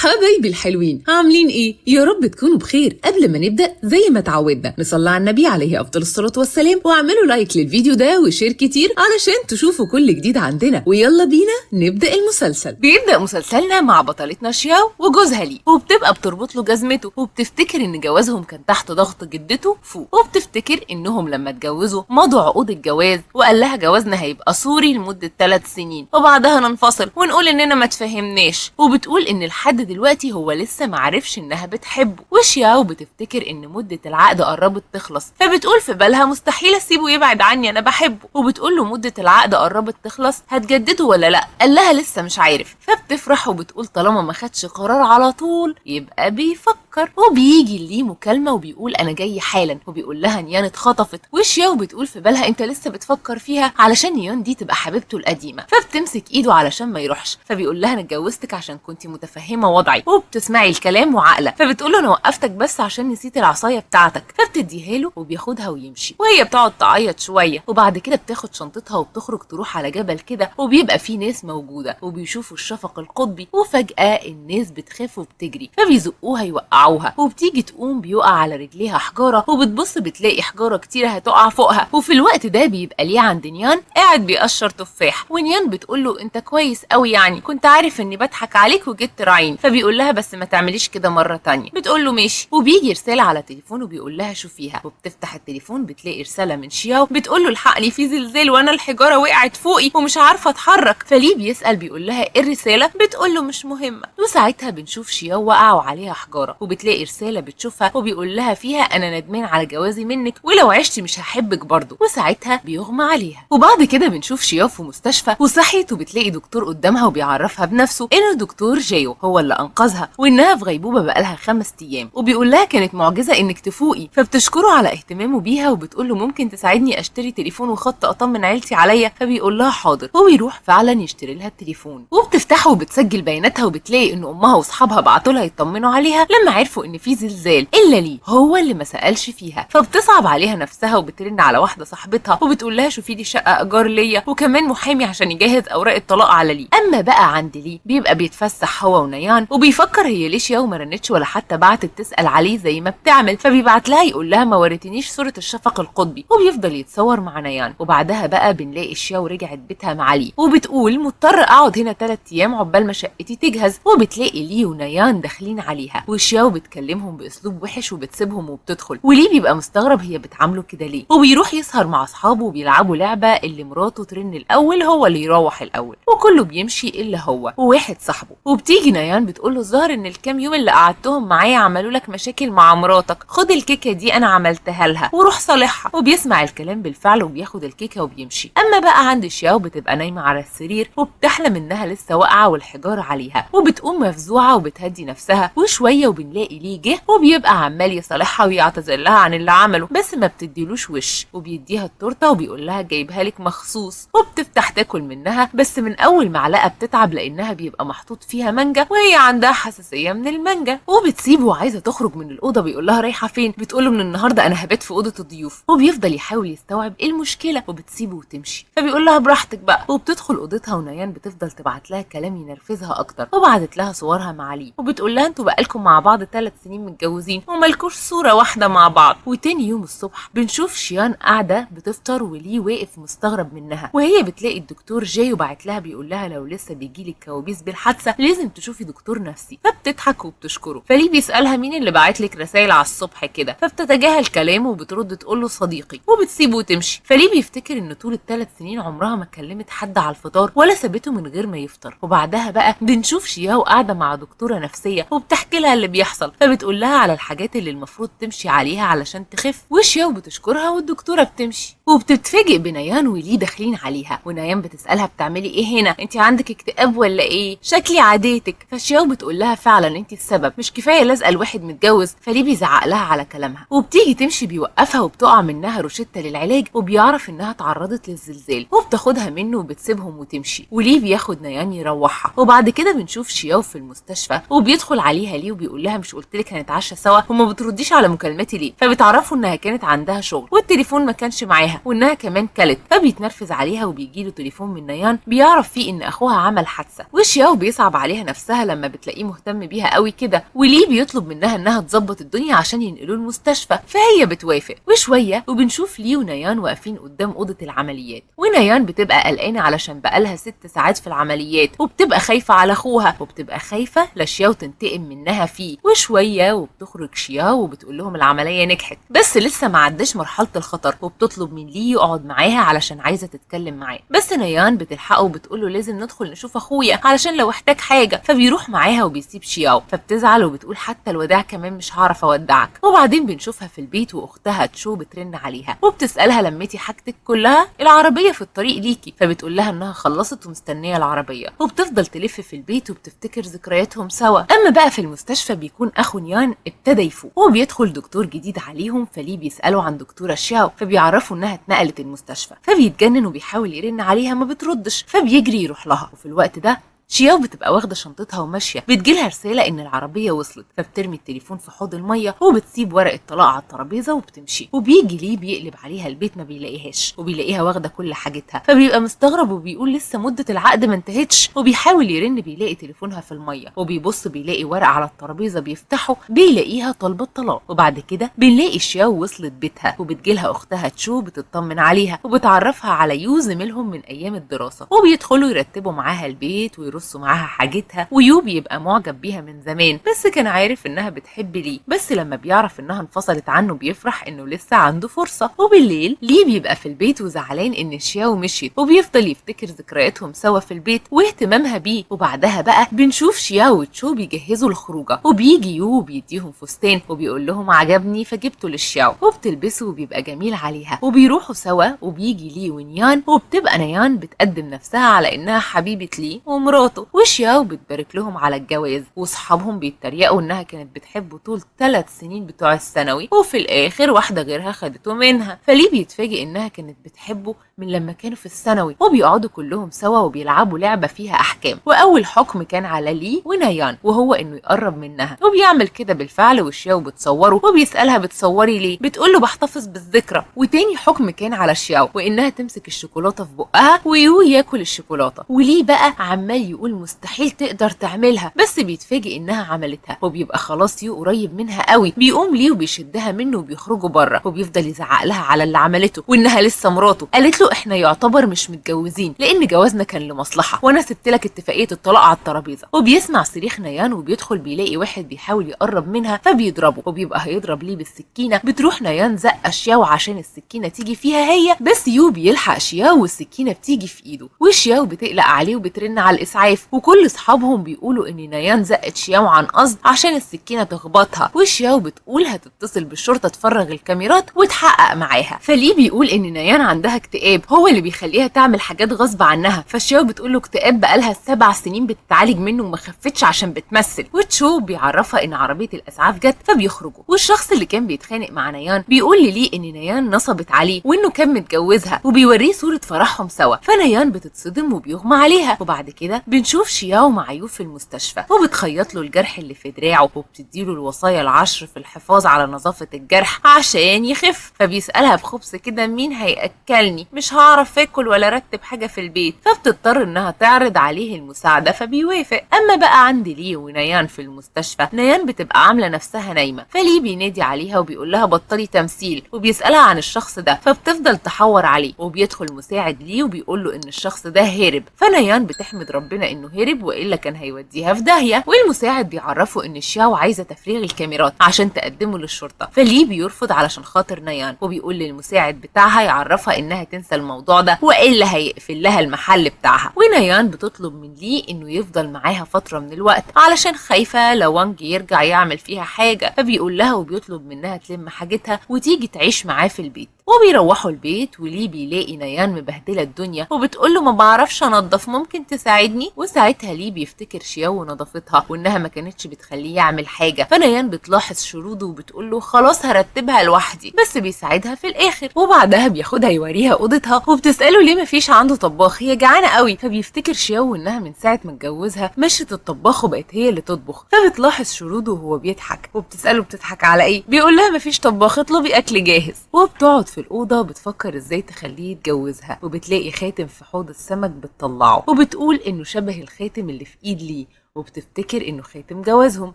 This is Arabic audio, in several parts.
حبايبي الحلوين، عاملين ايه؟ يا رب تكونوا بخير. قبل ما نبدأ زي ما اتعودنا نصلي على النبي عليه افضل الصلاة والسلام، واعملوا لايك للفيديو ده وشير كتير علشان تشوفوا كل جديد عندنا. ويلا بينا نبدأ المسلسل. بيبدأ مسلسلنا مع بطلتنا شياو وجوزها لي، وبتبقى بتربط له جزمته، وبتفتكر ان جوازهم كان تحت ضغط جدته فوق، وبتفتكر انهم لما اتجوزوا مضوا عقود الجواز وقال لها جوازنا هيبقى سوري لمدة 3 سنين وبعدها ننفصل ونقول اننا ما تفهمناش. وبتقول ان لحد دلوقتي هو لسه معرفش انها بتحبه. وشياو بتفتكر ان مدة العقد قربت تخلص، فبتقول في بالها مستحيل اسيبه يبعد عني، انا بحبه. وبتقول له مدة العقد قربت تخلص، هتجدده ولا لا؟ قال لها لسه مش عارف. فبتفرح وبتقول طالما ما خدش قرار على طول يبقى بيفكر. وبيجي ليه مكالمة وبيقول انا جاي حالا، وبيقول لها نيان اتخطفت. وشياو بتقول في بالها انت لسه بتفكر فيها علشان نيان دي تبقى حبيبته القديمة. فبتمسك ايده علشان ما يروحش، فبيقول لها انا اتجوزتك عشان كنتي متفهمة وضعي وبتسمعي الكلام وعاقلة. فبتقول له انا وقفتك بس عشان نسيت العصاية بتاعتك. فبتديها له وبياخدها ويمشي، وهي بتقعد تعيط شوية. وبعد كده بتاخد شنطتها وبتخرج تروح على جبل كده، وبيبقى فيه ناس موجودة وبيشوفوا الشفق القطبي. وفجأة الناس بتخاف وبتجري، فبيزقوها يوقعوها. وبتيجي تقوم بيقع على رجليها حجارة، وبتبص بتلاقي حجارة كتيرة هتقع فوقها. وفي الوقت ده بيبقى ليه عند نيان قاعد بيقشر تفاح. ونيان بتقول له انت كويس قوي، يعني كنت عارف اني بضحك عليك وجيت تراعيني. فبيقول لها بس ما تعمليش كده مرة تانية. بتقول له ماشي. وبيجي رسالة على تليفونه وبيقول لها شوفيها. وبتفتح التليفون بتلاقي رسالة من شياو بتقول له الحقني في زلزال وانا الحجارة وقعت فوقي ومش عارفة اتحرك. فليه بيسأل بيقول لها ايه الرسالة؟ بتقول له مش مهمة. وساعتها بنشوف شياو وقع وعليها حجارة، وبتلاقي رسالة بتشوفها وبيقول لها فيها انا ندمان على جوازي منك، ولو عشتي مش هحبك برضه. وساعتها بيغمى عليها. وبعد كده بنشوف شياو في مستشفى وصحيت، وبتلاقي دكتور قدامها وبيعرفها بنفسه انه دكتور جيو هو اللي انقذها، وانها في غيبوبة بقالها 5 ايام. وبيقول لها كانت معجزة انك تفوقي. فبتشكره على اهتمامه بيها، وبتقول له ممكن تساعدني اشتري تليفون وخط اطمن عيلتي عليا؟ فبيقول لها حاضر. وبيروح فعلا يشتري لها التليفون، وبتفتحه وبتسجل بياناتها، وبتلاقي ان امها واصحابها بعتوا لها يطمنوا عليها لما عرفوا ان في زلزال، الا ليه هو اللي ما سالش فيها. فبتصعب عليها نفسها وبترن على واحده صاحبتها وبتقول لها شوفي لي شقه ايجار ليا وكمان محامي عشان يجهز اوراق الطلاق على ليه. اما بقى عند ليه بيبقى بيتفسح هو ونيان، وبيفكر هي ليه شياو ما رنتش ولا حتى بعتت تسال عليه زي ما بتعمل. فبيبعت لها يقول لها ما وريتنيش صوره الشفق القطبي، وبيفضل يتصور مع نيان. وبعدها بقى بنلاقي شياو رجعت بيتها مع ليه، وبتقول مضطر اقعد هنا 3 ايام عقبال ما شقتي تجهز. وبتلاقي ليه ونيان داخلين عليها، وشياو بتكلمهم باسلوب وحش وبتسيبهم وبتدخل. وليه بيبقى مستغرب هي بتعامله كده ليه، وبيروح يسهر مع اصحابه وبيلعبوا لعبه اللي مراته ترن الاول هو اللي يروح الاول، وكله بيمشي الا هو وواحد صاحبه. وبتيجي نيان بتقول له الظاهر ان الكام يوم اللي قعدتهم معايا عملوا لك مشاكل مع مراتك، خد الكيكه دي انا عملتها لها وروح صالحها. وبيسمع الكلام بالفعل وبياخد الكيكه وبيمشي. اما بقى عند شياو بتبقى نايمه على السرير وبتحلم انها لسه واقعه والحجاره عليها، وبتقوم مفزوعه وبتهدي نفسها. وشويه وبنلاقي ليه جه وبيبقى عمال يصالحها ويعتذر لها عن اللي عمله، بس ما بتديلوش وش. وبيديها التورته وبيقول لها جايبها لك مخصوص، وبتفتح تاكل منها، بس من اول معلقه بتتعب لانها بيبقى محطوط فيها مانجا وهي عندها حساسيه من المانجا. وبتسيبه وعايزه تخرج من الاوضه. بيقول لها رايحه فين؟ بتقول له من النهارده انا هبات في اوضه الضيوف. وبيفضل يحاول يستوعب ايه المشكله وبتسيبه وتمشي. فبيقول لها براحتك بقى. وبتدخل اوضتها ونيان بتفضل تبعت لها كلام ينرفزها اكتر، وبعتت لها صورها مع ليه، وبتقول لها انتوا بقالكم مع بعض 3 سنين متجوزين ومالكوش صوره واحده مع بعض. وتاني يوم الصبح بنشوف شيان قاعده بتفطر وليه واقف مستغرب منها، وهي بتلاقي الدكتور جاي وبعت لها بيقول لها لو لسه بيجيلك كوابيس بالحادثه لازم تشوفي دكتور نفسي. فبتضحك وبتشكره. فليه بيسالها مين اللي بعت لك رسائل على الصبح كده؟ فبتتجاهل كلامه وبترد تقول له صديقي، وبتسيبه وتمشي. فليه بيفتكر ان طول ال3 سنين عمرها ما كلمت حد على الفطار ولا سابته من غير ما يفطر. وبعدها بقى بنشوف شياو قاعده مع دكتوره نفسيه وبتحكي لها اللي بيحصل، فبتقول لها على الحاجات اللي المفروض تمشي عليها علشان تخف. وشياو بتشكرها والدكتوره بتمشي. وبتتفاجئ بنيان وليه داخلين عليها، ونيان بتسالها بتعملي ايه هنا؟ انت عندك اكتئاب ولا ايه؟ شكلي عاديتك. فشياو بتقول لها فعلا انت السبب، مش كفايه لازقه الواحد متجوز. فليه بيزعق لها على كلامها. وبتيجي تمشي بيوقفها وبتقع منها روشته للعلاج، وبيعرف انها تعرضت للزلزال وبتاخدها منه وبتسيبهم وتمشي. وليه بياخد نيان يروحها. وبعد كده بنشوف شياو في المستشفى وبيدخل عليها ليه وبيقول لها مش قلتلك هنتعشى سوا وما بترديش على مكالماتي ليه؟ فبتعرفوا انها كانت عندها شغل والتليفون ما كانش معاها وانها كمان كلت. فبيتنرفز عليها وبيجيله تليفون من نيان بيعرف فيه ان اخوها عمل حادثه، وشياو بيصعب عليها نفسها لما بتلاقيه مهتم بيها قوي كده، وليه بيطلب منها انها تظبط الدنيا عشان ينقلوه المستشفى، فهي بتوافق. وشويه وبنشوف ليه ونيان واقفين قدام اوضه العمليات، ونيان بتبقى قلقانه علشان بقالها 6 ساعات في العمليات، وبتبقى خايفه على اخوها، وبتبقى خايفه لشياو تنتقم منها فيه. وشويه وبتخرج شياو وبتقول لهم العمليه نجحت بس لسه ما عداش مرحله الخطر، وبتطلب من ليه يقعد معاها علشان عايزه تتكلم معاه. بس نيان بتلحقه وبتقول له لازم ندخل نشوف اخويا علشان لو احتاج حاجه، فبيروح معاها وبيسيب شياو. فبتزعل وبتقول حتى الوداع كمان مش هعرف اودعك. وبعدين بنشوفها في البيت واختها تشو بترن عليها وبتسالها لميتي حاجتك كلها؟ العربيه في الطريق ليكي. فبتقول لها انها خلصت ومستنيه العربيه، وبتفضل تلف في البيت وبتفتكر ذكرياتهم سوا. اما بقى في المستشفى بيكون اخو نيان ابتدى يفوق وبيدخل دكتور جديد عليهم، فليه بيسالوا عن دكتوره شياو، فبيعرفوا انها اتنقلت المستشفى. فبيتجنن وبيحاول يرن عليها ما بتردش، فبيجري يروح لها. وفي الوقت ده شياو بتبقى واخده شنطتها وماشيه، بتجيلها رساله ان العربيه وصلت، فبترمي التليفون في حوض الميه وبتسيب ورق الطلاق على الترابيزه وبتمشي. وبيجي ليه بيقلب عليها البيت ما بيلاقيهاش، وبيلاقيها واخده كل حاجتها، فبيبقى مستغرب وبيقول لسه مده العقد ما انتهتش. وبيحاول يرن بيلاقي تليفونها في الميه، وبيبص بيلاقي ورق على الترابيزه بيفتحه بيلاقيها طالبه طلاق. وبعد كده بنلاقي شياو وصلت بيتها، وبتجيلها اختها تشو بتطمن عليها وبتعرفها على يو زميلهم من ايام الدراسه، وبيدخلوا يرتبوا معاها البيت ويرصوا معاها حاجتها. ويو بيبقى معجب بيها من زمان بس كان عارف انها بتحب ليه، بس لما بيعرف انها انفصلت عنه بيفرح انه لسه عنده فرصه. وبالليل ليه بيبقى في البيت وزعلان ان شياو مشيت، وبيفضل يفتكر ذكرياتهم سوا في البيت واهتمامها بيه. وبعدها بقى بنشوف شياو وتشو بيجهزوا الخروجه، وبيجي يو بيديهم فستان وبيقول لهم عجبني فجبته للشياو، وبتلبسه وبيبقى جميل عليها. وبيروحوا سوا وبيجي ليه ونيان، وبتبقى نيان بتقدم نفسها على انها حبيبه ليه ومراته، وشياو بتبارك لهم على الجواز. واصحابهم بيتريقوا انها كانت بتحبه طول 3 سنين بتوع الثانوي، وفي الاخر واحده غيرها خدته منها. فليه بيتفاجئ انها كانت بتحبه من لما كانوا في الثانوي، وبيقعدوا كلهم سوا وبيلعبوا لعبه فيها احكام. واول حكم كان على ليه ونيان وهو انه يقرب منها، وبيعمل كده بالفعل. وشياو بتصوره وبيسالها بتصوري ليه؟ بتقول له بحتفظ بالذكرى. وتاني حكم كان على شياو وانها تمسك الشوكولاته في بقها ويو ياكل الشوكولاته. وليه بقى عمال يقول مستحيل تقدر تعملها، بس بيتفاجئ انها عملتها. وبيبقى خلاص يو قريب منها قوي، بيقوم ليه وبيشدها منه وبيخرجوا بره، وبيفضل يزعق لها على اللي عملته وانها لسه مراته. قالت له احنا يعتبر مش متجوزين لان جوازنا كان لمصلحه، وانا سبت لك اتفاقيه الطلاق على الترابيزه. وبيسمع صريخ نيان وبيدخل بيلاقي واحد بيحاول يقرب منها فبيضربه، وبيبقى هيضرب ليه بالسكينه. بتروح نيان زقه شياو عشان السكينه تيجي فيها هي، بس يو بيلحق شياو والسكينه بتيجي في ايده. وشياو بتقلق عليه وبترن على الاسعاف، وكل اصحابهم بيقولوا ان نيان زقت شياو عن قصد عشان السكينه تخبطها. وشياو بتقول هتتصل بالشرطه تفرغ الكاميرات وتحقق معاها. فليه بيقول ان نيان عندها اكتئاب هو اللي بيخليها تعمل حاجات غصب عنها. فشياو بتقول له اكتئاب بقالها 7 سنين بتتعالج منه وما خفتش عشان بتمثل. وتشو بيعرفها ان عربيه الاسعاف جت فبيخرجوا. والشخص اللي كان بيتخانق مع نيان بيقول ليه ان نيان نصبت عليه وانه كان متجوزها، وبيوريه صوره فرحهم سوا. فنيان بتتصدم وبيغمى عليها. وبعد كده بنشوف شياو مع يو في المستشفى، وبتخيط له الجرح اللي في دراعه، وبتديله الوصايا ال10 في الحفاظ على نظافه الجرح عشان يخف. فبيسالها بخبث كده مين هياكلني؟ مش هعرف اكل ولا ارتب حاجه في البيت. فبتضطر انها تعرض عليه المساعده فبيوافق. اما بقى عند ليه ونيان في المستشفى، نيان بتبقى عامله نفسها نايمه، فليه بينادي عليها وبيقول لها بطلي تمثيل، وبيسالها عن الشخص ده. فبتفضل تحور عليه، وبيدخل مساعد ليه وبيقول له ان الشخص ده هرب. فنيان بتحمد ربنا انه هرب والا كان هيوديها في داهيه. والمساعد بيعرفه ان شياو عايزه تفريغ الكاميرات عشان تقدمه للشرطه، فليه بيرفض علشان خاطر نيان، وبيقول للمساعد بتاعها يعرفها انها تنسى الموضوع ده والا هيقفل لها المحل بتاعها. ونيان بتطلب من ليه انه يفضل معاها فتره من الوقت علشان خايفه لو وانج يرجع يعمل فيها حاجه. فبيقول لها وبيطلب منها تلم حاجتها وتيجي تعيش معاه في البيت. وبيروحوا البيت وليه بيلاقي نيان مبهدله الدنيا وبتقوله ما بعرفش انضف، ممكن تساعدني؟ وساعتها ليه بيفتكر شياو ونظافتها وانها ما كانتش بتخليه يعمل حاجه. فنيان بتلاحظ شروده وبتقوله خلاص هرتبها لوحدي، بس بيساعدها في الاخر. وبعدها بياخدها يوريها اوضتها وبتساله ليه ما فيش عنده طباخ، هي جعانه قوي. فبيفتكر شياو انها من ساعه ما اتجوزها مشت الطباخ وبقت هي اللي تطبخ. فبتلاحظ شروده وهو بيضحك وبتساله بتضحك على ايه؟ بيقول لها ما فيش طباخ، اطلبي اكل جاهز. وبتقعد في الاوضه بتفكر ازاي تخليه يتجوزها، وبتلاقي خاتم في حوض السمك بتطلعه وبتقول انه شبه الخاتم اللي في ايد ليه، وبتفتكر انه خاتم جوازهم.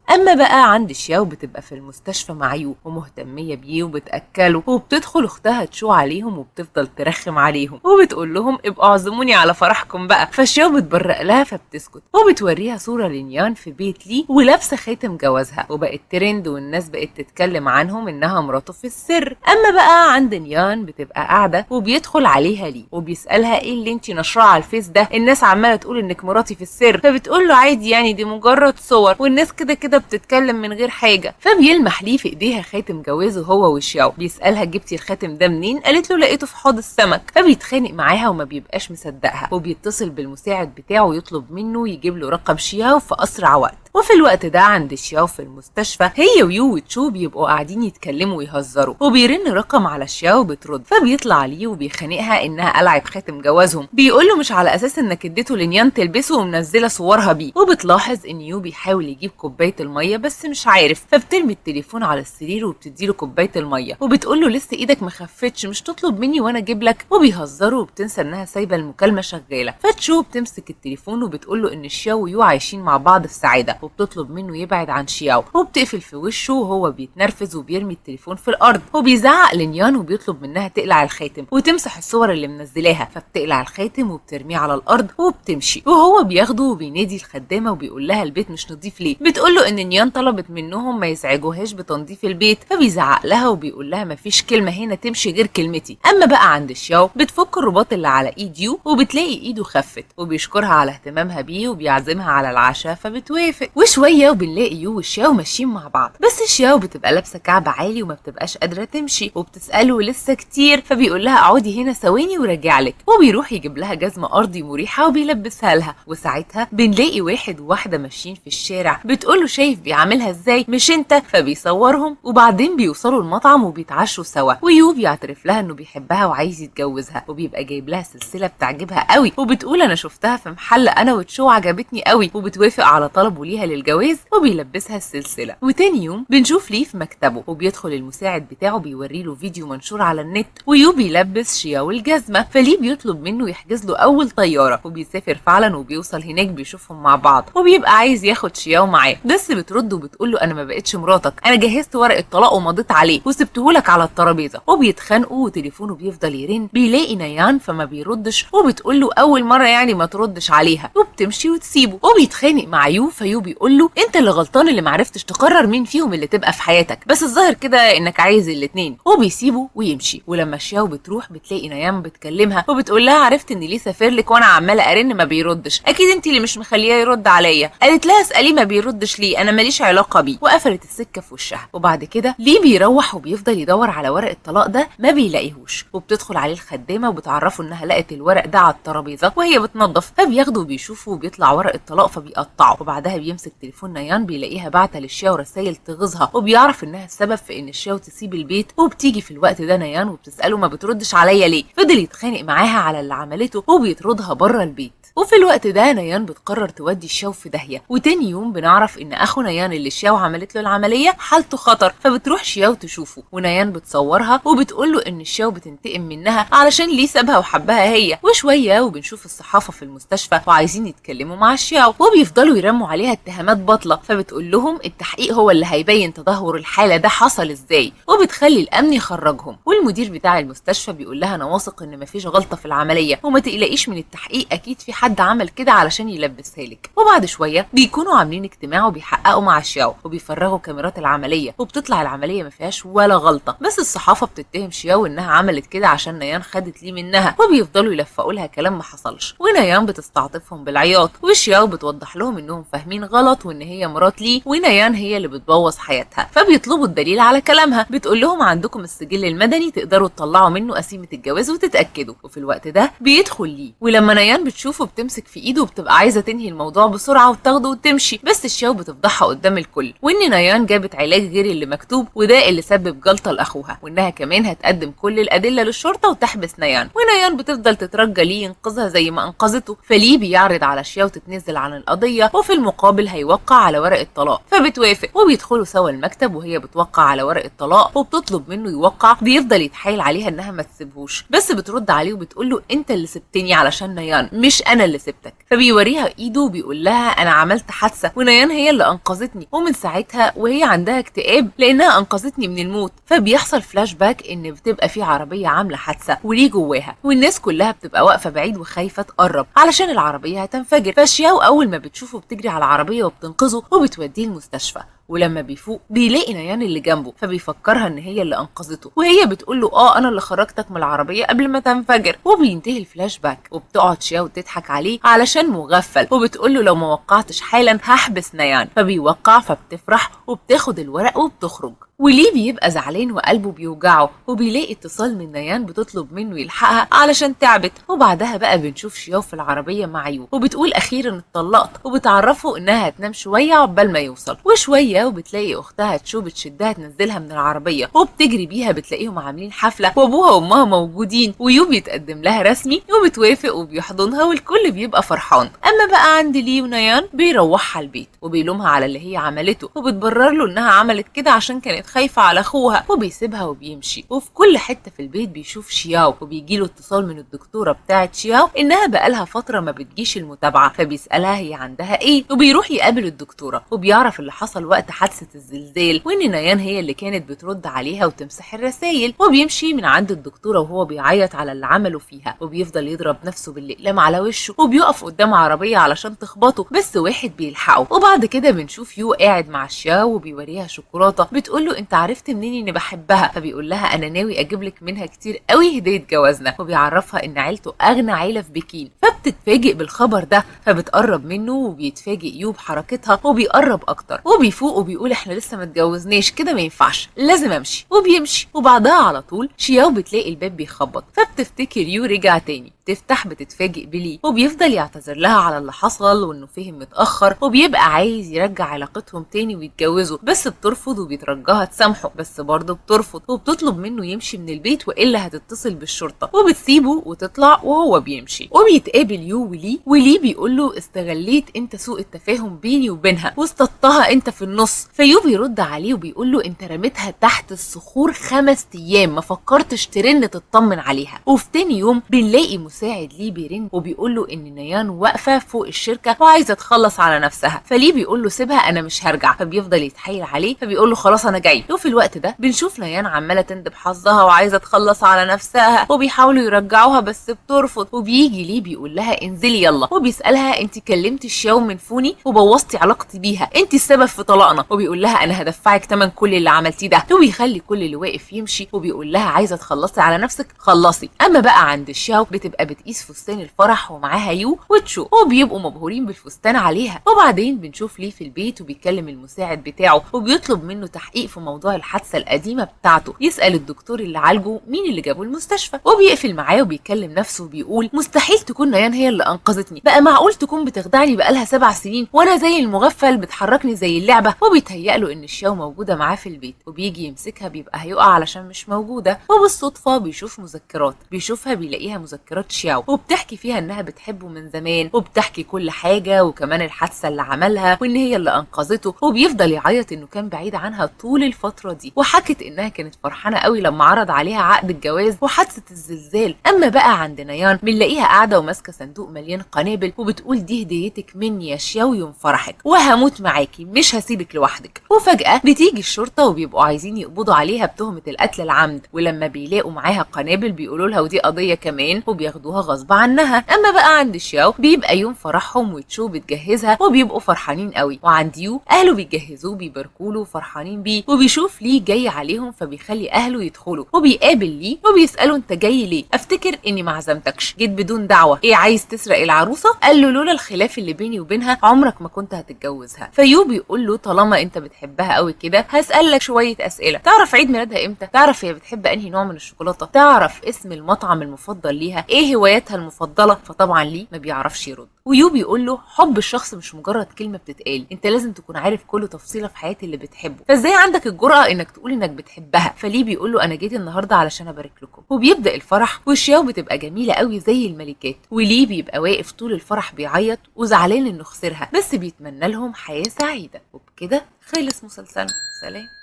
اما بقى عند شياو بتبقى في المستشفى مع يو ومهتميه بيه وبتاكله، وبتدخل اختها تشو عليهم وبتفضل ترخم عليهم وبتقول لهم ابقوا اعزموني على فرحكم بقى. فشياو بتبرق لها فبتسكت وبتوريها صوره لنيان في بيت ليه ولابسه خاتم جوازها، وبقت ترند والناس بقت تتكلم عنهم انها مراته في السر. اما بقى عند نيان بتبقى قاعده وبيدخل عليها ليه وبيسالها ايه اللي انتي نشراه على الفيس ده، الناس عماله تقول انك مراتي في السر. فبتقول له عادي يعني دي مجرد صور والناس كده كده بتتكلم من غير حاجه. فبيلمح ليه في ايديها خاتم جوازه هو وشياو، بيسالها جبتي الخاتم ده منين؟ قالت له لقيته في حوض السمك. فبيتخانق معاها وما بيبقاش مصدقها وبيتصل بالمساعد بتاعه يطلب منه يجيب له رقم شياو في اسرع وقت. وفي الوقت ده عند شياو في المستشفى هي ويو وتشو بيبقوا قاعدين يتكلموا ويهزروا، وبيرن رقم على شياو بترد. فبيطلع ليه وبيخانقها انها قلعت خاتم جوازهم، بيقول له مش على اساس انك اديته لنيان تلبسه ومنزله صورها بيه. وبتلاحظ ان يو بيحاول يجيب كوبايه الميه بس مش عارف، فبترمي التليفون على السرير وبتديله كوبايه الميه وبتقول له لسه ايدك ما خفتش، مش تطلب مني وانا اجيب لك. وبيهزروا وبتنسى انها سايبه المكالمه شغاله. فتشو بتمسك التليفون وبتقول له ان شياو ويو عايشين مع بعض في سعاده، وبتطلب منه يبعد عن شياو وبتقفل في وشه وهو بيتنرفز وبيرمي التليفون في الارض. وبيزعق لنيان وبيطلب منها تقلع الخاتم وتمسح الصور اللي منزلاها. فبتقلع الخاتم وبترميه على الارض وبتمشي، وهو بياخده وبينادي الخدامه وبيقول لها البيت مش نظيف ليه. بتقول له ان نيان طلبت منهم ما يزعجوهاش بتنظيف البيت. فبيزعق لها وبيقول لها مفيش كلمه هنا تمشي غير كلمتي. اما بقى عند شياو بتفك الرباط اللي على ايد يو وبتلاقي ايده خفت، وبيشكرها على اهتمامها بيه وبيعزمها على العشاء فبتوافق. وشويه وبنلاقي يو وشياو ماشيين مع بعض، بس شياو بتبقى لابسه كعب عالي وما بتبقاش قادره تمشي وبتساله لسه كتير. فبيقول لها اقعدي هنا ثواني وراجع لك، وبيروح يجيب لها جزمه ارضي مريحه وبيلبسها لها. وساعتها بنلاقي واحد وواحده ماشيين في الشارع، بتقول له شايف بيعملها ازاي مش انت؟ فبيصورهم وبعدين بيوصلوا المطعم وبيتعشوا سوا، ويو بيعترف لها انه بيحبها وعايز يتجوزها، وبيبقى جايب لها سلسله بتعجبها قوي وبتقول انا شفتها في محل انا وتشو عجبتني قوي، وبتوافق على طلبه ليها للجواز وبيلبسها السلسله. وتاني يوم بنشوف ليه في مكتبه وبيدخل المساعد بتاعه بيوري له فيديو منشور على النت ويو بيلبس شياو الجزمه. فليه بيطلب منه يحجز له اول طياره وبيسافر فعلا وبيوصل هناك بيشوفهم مع بعض وبيبقى عايز ياخد شياو معاه، بس بترد وبتقول له انا ما بقتش مراتك، انا جهزت ورق الطلاق ومضيت عليه وسبتهولك على الترابيزه. وبيتخانقوا وتليفونه بيفضل يرن، بيلاقي نيان فما بيردش وبتقول له اول مره يعني ما تردش عليها وبتمشي وتسيبه. وبيتخانق مع يو فيو بيقول له انت اللي غلطان اللي معرفتش تقرر مين فيهم اللي تبقى في حياتك، بس الظاهر كده انك عايز الاتنين. وبيسيبه ويمشي. ولما شياو بتروح بتلاقي نيان بتكلمها وبتقول لها عرفت ان ليه سافر لك وانا عماله ارن ما بيردش، اكيد انت اللي مش مخليه يرد عليا. قالت لها اساليه ما بيردش ليه، انا ماليش علاقه بيه. وقفلت السكه في وشها. وبعد كده ليه بيروح وبيفضل يدور على ورق الطلاق ده ما بيلاقيهوش، وبتدخل عليه الخدامه وبتعرفه انها لقت الورق ده على الترابيزه وهي بتنظف. فبياخده وبيشوفه وبيطلع ورق الطلاق فبيقطعه. وبعدها بيمسك تليفون نيان بيلاقيها باعته للشياو رسائل تغيظها، وبيعرف انها السبب في ان الشياو تسيب البيت. وبتيجي في الوقت ده نيان وبتساله ما بتردش عليا ليه. فضل يتخانق معاها على اللي عملته وبيطردها بره البيت. وفي الوقت ده نيان بتقرر تودي الشياو في داهيه. وتاني يوم بنعرف ان اخو نيان اللي الشياو عملت له العمليه حالته خطر، فبتروح شياو تشوفه ونيان بتصورها وبتقول له ان الشياو بتنتقم منها علشان ليه سابها وحبها هي. وشويه وبنشوف الصحافه في المستشفى وعايزين يتكلموا مع الشياو وبيفضلوا يرموا عليها اتهامات باطله. فبتقول لهم التحقيق هو اللي هيبين تدهور الحاله ده حصل ازاي، وبتخلي الامن يخرجهم. والمدير بتاع المستشفى بيقول لها انا واثق ان مفيش غلطه في العمليه وما تقلقيش من التحقيق، اكيد في حد عمل كده علشان يلبسها لك. وبعد شويه بيكونوا عاملين اجتماع وبيحققوا مع شياو وبيفرغوا كاميرات العمليه، وبتطلع العمليه ما فيهاش ولا غلطه، بس الصحافه بتتهم شياو انها عملت كده عشان نيان خدت ليه منها، وبيفضلوا يلفقوا لها كلام ما حصلش. ونيان بتستعطفهم بالعياط، وشياو بتوضح لهم انهم فاهمين غلط وان هي مرات ليه، ونيان هي اللي بتبوظ حياتها. فبيطلبوا الدليل على كلامها، بتقول لهم عندكم السجل المدني تقدروا تطلعوا منه قسيمه الجواز وتتاكدوا. وفي الوقت ده بيدخل ليه، ولما نيان بتشوفه بتمسك في ايده وبتبقى عايزه تنهي الموضوع بسرعه وتاخده وتمشي، بس شياو بتفضحها قدام الكل، وان نيان جابت علاج غير اللي مكتوب وده اللي سبب جلطه لاخوها، وانها كمان هتقدم كل الادله للشرطه وتحبس نيان. ونيان بتفضل تترجى ليه ينقذها زي ما انقذته، فليه بيعرض على شياو تتنزل عن القضيه، وفي المقابل هيوقع على ورق الطلاق، فبتوافق وبيدخلوا سوا المكتب وهي بتوقع على ورق الطلاق وبتطلب منه يوقع. بيفضل يتحايل عليها انها ما تسيبهوش، بس بترد عليه وبتقول له انت اللي سبتني علشان نيان، مش انا اللي سبتك. فبيوريها ايده وبيقول لها انا عملت حادثه ونيان هي اللي انقذتني، ومن ساعتها وهي عندها اكتئاب لانها انقذتني من الموت. فبيحصل فلاش باك ان بتبقى في عربيه عامله حادثه وليه جواها، والناس كلها بتبقى واقفه بعيد وخايفه تقرب علشان العربيه هتنفجر. فشياو اول ما بتشوفه بتجري على العربيه وبتنقذه وبتوديه المستشفى، ولما بيفوق بيلاقي نيان اللي جنبه، فبيفكرها ان هي اللي انقذته، وهي بتقول له انا اللي خرجتك من العربيه قبل ما تنفجر. وبينتهي الفلاش باك وبتقعد شياو تضحك عليه علشان مغفل، وبتقول له لو ما وقعتش حالا هحبس نيان. فبيوقع، فبتفرح وبتاخد الورق وبتخرج. وليه بيبقى زعلان وقلبه بيوجعه، وبيلاقي اتصال من نيان بتطلب منه يلحقها علشان تعبت. وبعدها بقى بنشوف شياو في العربيه مع يو، وبتقول اخيرا اتطلقت، وبتعرفه انها هتنام شويه عقبال ما يوصل. وشويه وبتلاقي اختها تشو بتشدها تنزلها من العربيه، وبتجري بيها بتلاقيهم عاملين حفله وابوها وامها موجودين، ويو بيتقدم لها رسمي وبتوافق وبيحضنها والكل بيبقى فرحان. اما بقى عند لي ونيان بيروحها البيت وبيلومها على اللي هي عملته، وبتبرر له انها عملت كده عشان كانت خايفه على اخوها، وبيسيبها وبيمشي. وفي كل حته في البيت بيشوف شياو، وبيجيله اتصال من الدكتوره بتاعه شياو انها بقالها فتره ما بتجيش المتابعه، فبيسالها هي عندها ايه، وبيروح يقابل الدكتوره وبيعرف اللي حصل وقت حادثه الزلزال، وان نيان هي اللي كانت بترد عليها وتمسح الرسايل. وبيمشي من عند الدكتوره وهو بيعيط على اللي عمله فيها، وبيفضل يضرب نفسه بالاقلام على وشه، وبيقف قدام عربيه علشان تخبطه بس واحد بيلحقه. وبعد كده بنشوف يو قاعد مع شياو وبيوريها شوكولاته، بتقول له انت عرفت منين اني بحبها؟ فبيقول لها انا ناوي اجيب لك منها كتير قوي هديه جوازنا. وبيعرفها ان عيلته اغنى عيله في بكين، فبتتفاجئ بالخبر ده، فبتقرب منه وبيتفاجئ يو بحركتها وبيقرب اكتر، وبيفوق وبيقول احنا لسه ما اتجوزناش، كده ما ينفعش، لازم امشي. وبيمشي، وبعدها على طول شياو بتلاقي الباب بيخبط، فبتفتكر يو رجع تاني. تفتح بتتفاجئ بليه، وبيفضل يعتذر لها على اللي حصل وانه فهم متاخر، وبيبقى عايز يرجع علاقتهم تاني ويتجوزوا، بس بترفض وبيترجاها تسامحه، بس برضه بترفض وبتطلب منه يمشي من البيت والا هتتصل بالشرطه، وبتسيبه وتطلع وهو بيمشي. وبيتقابل يو وليه بيقول له استغليت انت سوء التفاهم بيني وبينها واصطدتها انت في النص. فيو بيرد عليه وبيقول له انت رميتها تحت الصخور 5 ايام، ما فكرتش ترن تطمن عليها. وفي تاني يوم بنلاقي مساعد ليه بيرن وبيقول له ان نيان واقفه فوق الشركه وعايزه تخلص على نفسها، فليه بيقول له سيبها انا مش هرجع، فبيفضل يتحايل عليه، فبيقول له خلاص انا جاي. وفي الوقت ده بنشوف نيان عماله تندب حظها وعايزه تخلص على نفسها، وبيحاولوا يرجعوها بس بترفض، وبيجي ليه بيقول لها انزلي يلا، وبيسالها انت كلمتي شياو من فوني وبوظتي علاقتي بيها، انت السبب في طلاقنا. وبيقول لها انا هدفعك ثمن كل اللي عملتيه ده، وبيخلي كل اللي واقف يمشي، وبيقول لها عايزه تخلصي على نفسك خلصي. اما بقى عند شياو بتبقى بتقيس فستان الفرح ومعاها يو وتشو، وبيبقوا مبهورين بالفستان عليها. وبعدين بنشوف ليه في البيت وبيكلم المساعد بتاعه وبيطلب منه تحقيق في موضوع الحادثه القديمه بتاعته، يسال الدكتور اللي عالجه مين اللي جابه المستشفى، وبيقفل معاه وبيكلم نفسه وبيقول مستحيل تكون نيان هي اللي انقذتني، بقى معقول تكون بتخدعني بقالها 7 سنين وانا زي المغفل بتحركني زي اللعبه. وبيتهيأ له ان شياو موجوده معاه في البيت، وبيجي يمسكها بيبقى هيقع علشان مش موجوده، وبالصدفه بيشوف مذكرات، بيشوفها بيلاقيها مذكرات شياو وبتحكي فيها انها بتحبه من زمان، وبتحكي كل حاجه وكمان الحادثه اللي عملها وان هي اللي انقذته. وبيفضل يعيط انه كان بعيد عنها طول الفتره دي، وحكت انها كانت فرحانه قوي لما عرض عليها عقد الجواز وحادثه الزلزال. اما بقى عند نيان بنلاقيها قاعده وماسكه صندوق مليان قنابل وبتقول دي هديتك مني يا شياو يوم فرحك، وهموت معاكي مش هسيبك لوحدك. وفجاه بتيجي الشرطه وبيبقوا عايزين يقبضوا عليها بتهمه القتل العمد، ولما بيلاقوا معاها قنابل بيقولوا لها ودي قضيه كمان وبياخدوها غصب عنها. اما بقى عند شياو بيبقى يوم فرحهم وتشو بتجهزها وبيبقوا فرحانين قوي، وعند يو اهله بيجهزوه بيباركوا له وفرحانين بيه، وبيشوف ليه جاي عليهم فبيخلي اهله يدخلوا وبيقابل ليه وبيساله انت جاي ليه؟ افتكر اني ما عزمتكش، جيت بدون دعوه، ايه عايز تسرق العروسه؟ قال له لولا الخلاف اللي بيني وبينها عمرك ما كنت هتتجوزها. فيو بيقول له طالما انت بتحبها قوي كده هسالك شويه اسئله، تعرف عيد ميلادها امتى؟ تعرف هي بتحب انهي نوع من الشوكولاته؟ تعرف اسم المطعم المفضل ليها؟ ايه هواياتها المفضله؟ فطبعا ليه ما بيعرفش يرد. ويو بيقول له حب الشخص مش مجرد كلمه بتتقال، انت لازم تكون عارف كل تفصيله في حياه اللي بتحبه، فازاي عندك الجرأه انك تقول انك بتحبها؟ فليه بيقول له انا جيت النهارده علشان ابارك لكم. وبيبدا الفرح وشياو بتبقى جميله قوي زي الملكات، وليه بيبقى واقف طول الفرح بيعيط وزعلان انه خسرها، بس بيتمنى لهم حياه سعيده. وبكده خلص مسلسلنا. سلام.